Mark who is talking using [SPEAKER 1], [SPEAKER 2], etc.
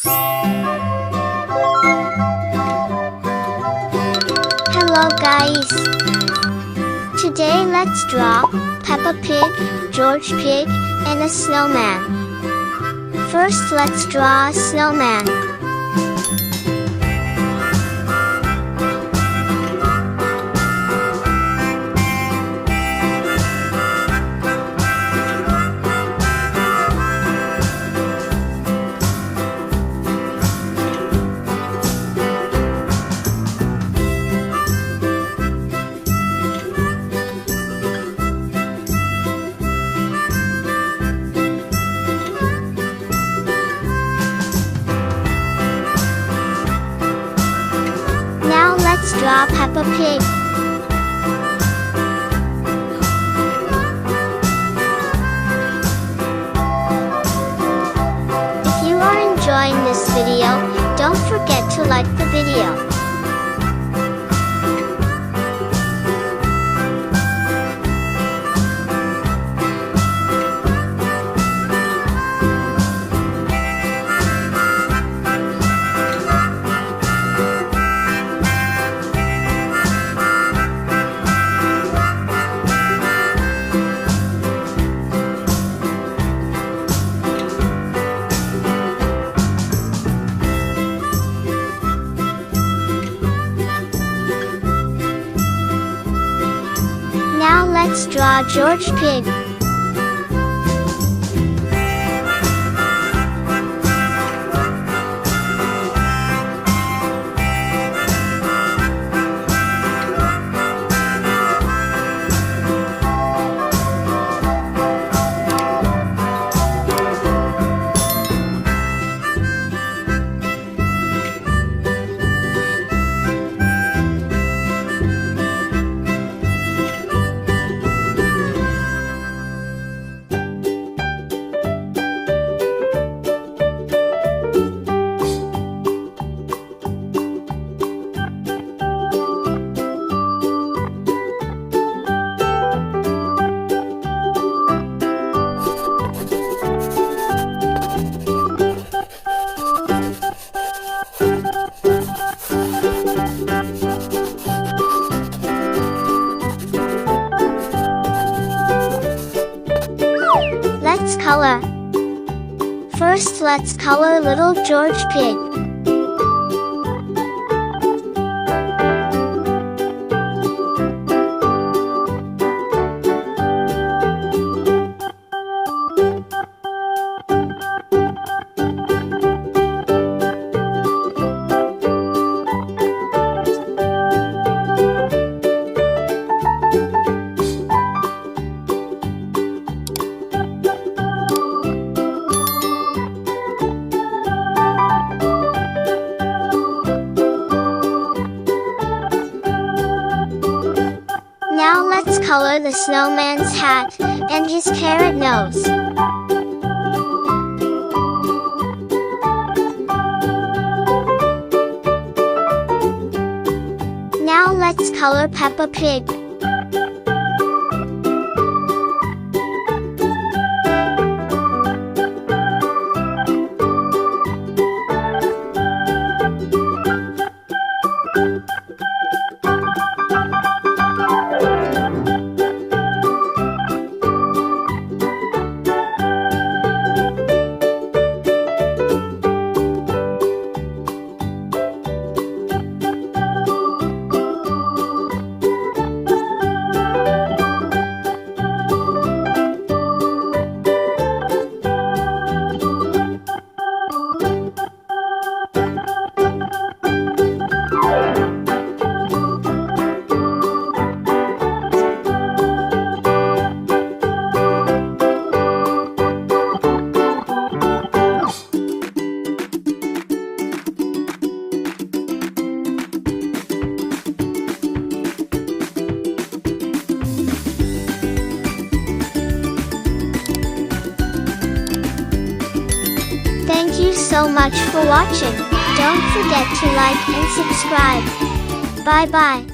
[SPEAKER 1] Hello guys! Today let's draw Peppa Pig, George Pig, and a snowman. First let's draw a snowman. Let's draw Peppa Pig. If you are enjoying this video, don't forget to like the video. Now let's draw George Pig. Let's color. First let's color little George Pig. Now let's color the snowman's hat and his carrot nose. Now let's color Peppa Pig. Thank you so much for watching. Don't forget to like and subscribe. Bye bye.